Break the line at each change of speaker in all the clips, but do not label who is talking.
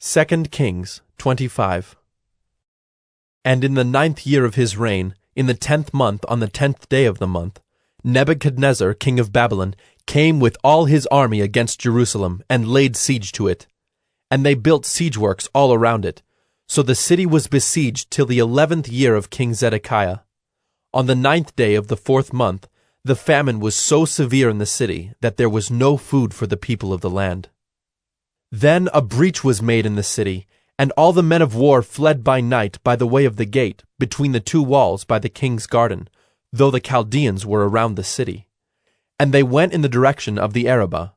2 Kings 25. And in the 9th year of his reign, in the 10th month on the 10th day of the month, Nebuchadnezzar king of Babylon came with all his army against Jerusalem and laid siege to it. And they built siege works all around it. So the city was besieged till the 11th year of King Zedekiah. On the 9th day of the 4th month, the famine was so severe in the city that there was no food for the people of the land. Then a breach was made in the city, and all the men of war fled by night by the way of the gate, between the two walls by the king's garden, though the Chaldeans were around the city. And they went in the direction of the Arabah.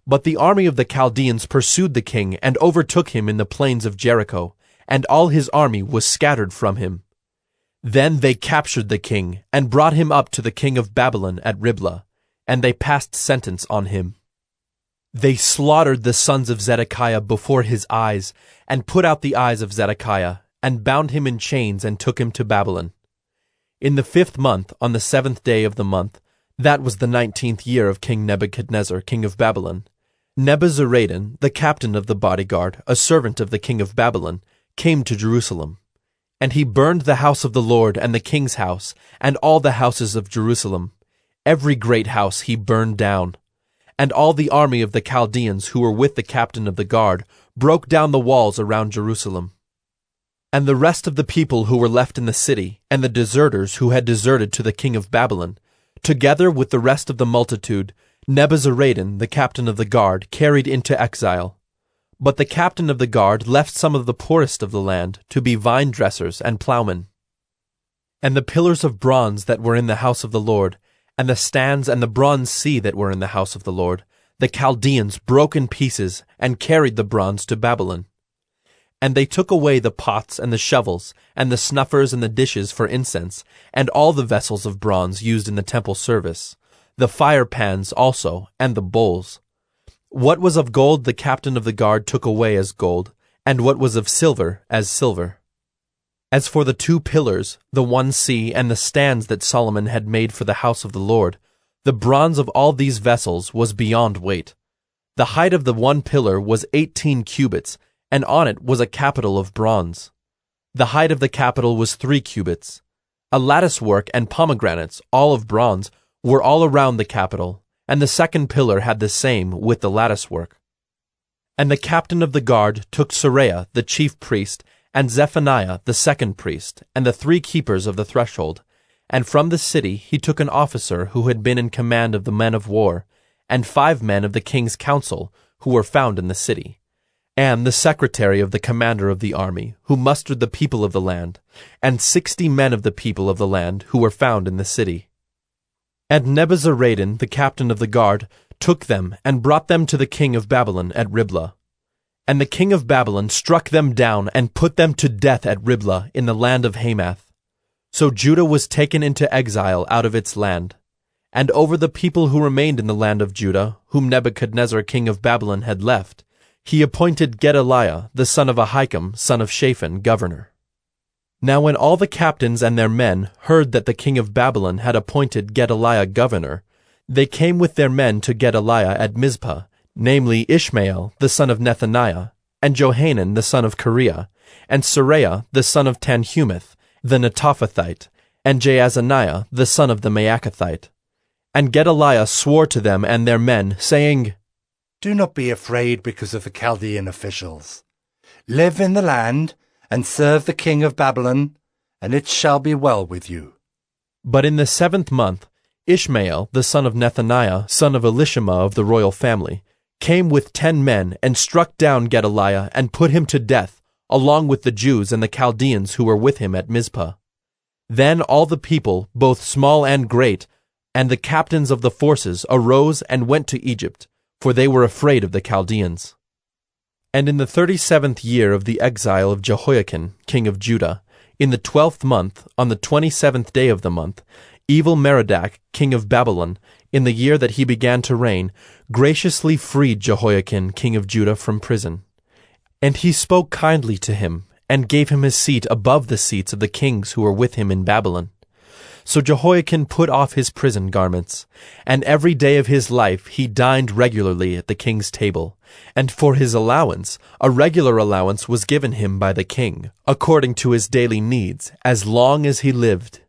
But the army of the Chaldeans pursued the king and overtook him in the plains of Jericho, and all his army was scattered from him. Then they captured the king, and brought him up to the king of Babylon at Riblah, and they passed sentence on him. They slaughtered the sons of Zedekiah before his eyes, and put out the eyes of Zedekiah, and bound him in chains and took him to Babylon. In the 5th month, on the 7th day of the month, that was the 19th year of King Nebuchadnezzar, king of Babylon, Nebuzaradan, the captain of the bodyguard, a servant of the king of Babylon, came to Jerusalem. And he burned the house of the Lord and the king's house, and all the houses of Jerusalem. Every great house he burned down. And all the army of the Chaldeans who were with the captain of the guard broke down the walls around Jerusalem. And the rest of the people who were left in the city, and the deserters who had deserted to the king of Babylon, together with the rest of the multitude, Nebuzaradan, the captain of the guard, carried into exile. But the captain of the guard left some of the poorest of the land to be vine dressers and plowmen. And the pillars of bronze that were in the house of the Lord, and the stands and the bronze sea that were in the house of the Lord, the Chaldeans broke in pieces and carried the bronze to Babylon. And they took away the pots and the shovels, and the snuffers and the dishes for incense, and all the vessels of bronze used in the temple service, the fire pans also, and the bowls. What was of gold the captain of the guard took away as gold, and what was of silver as silver. As for the 2 pillars, the one sea, and the stands that Solomon had made for the house of the Lord, the bronze of all these vessels was beyond weight. The height of the one pillar was 18 cubits, and on it was a capital of bronze. The height of the capital was 3 cubits. A lattice work and pomegranates, all of bronze, were all around the capital, and the 2nd pillar had the same with the lattice work. And the captain of the guard took Seraiah the chief priest, and Zephaniah the 2nd priest, and the 3 keepers of the threshold, and from the city he took an officer who had been in command of the men of war, and 5 men of the king's council who were found in the city, and the secretary of the commander of the army, who mustered the people of the land, and 60 men of the people of the land who were found in the city. And Nebuzaradan, the captain of the guard, took them and brought them to the king of Babylon at Riblah. And the king of Babylon struck them down and put them to death at Riblah in the land of Hamath. So Judah was taken into exile out of its land. And over the people who remained in the land of Judah, whom Nebuchadnezzar king of Babylon had left, he appointed Gedaliah the son of Ahikam, son of Shaphan, governor. Now when all the captains and their men heard that the king of Babylon had appointed Gedaliah governor, they came with their men to Gedaliah at Mizpah, namely Ishmael the son of Nethaniah, and Johanan the son of Kareah, and Seraiah the son of Tanhumeth, the Netophathite, and Jaazaniah the son of the Maacathite. And Gedaliah swore to them and their men, saying,
Do not be afraid because of the Chaldean officials. Live in the land, and serve the king of Babylon, and it shall be well with you.
But in the 7th month, Ishmael, the son of Nethaniah, son of Elishama of the royal family, came with 10 men and struck down Gedaliah and put him to death, along with the Jews and the Chaldeans who were with him at Mizpah. Then all the people, both small and great, and the captains of the forces arose and went to Egypt, for they were afraid of the Chaldeans. And in the 37th year of the exile of Jehoiakim, king of Judah, in the 12th month, on the 27th day of the month, Evil-Merodach, king of Babylon, in the year that he began to reign, graciously freed Jehoiakim, king of Judah, from prison. And he spoke kindly to him, and gave him his seat above the seats of the kings who were with him in Babylon. So Jehoiakim put off his prison garments, and every day of his life he dined regularly at the king's table. And for his allowance, a regular allowance was given him by the king, according to his daily needs, as long as he lived.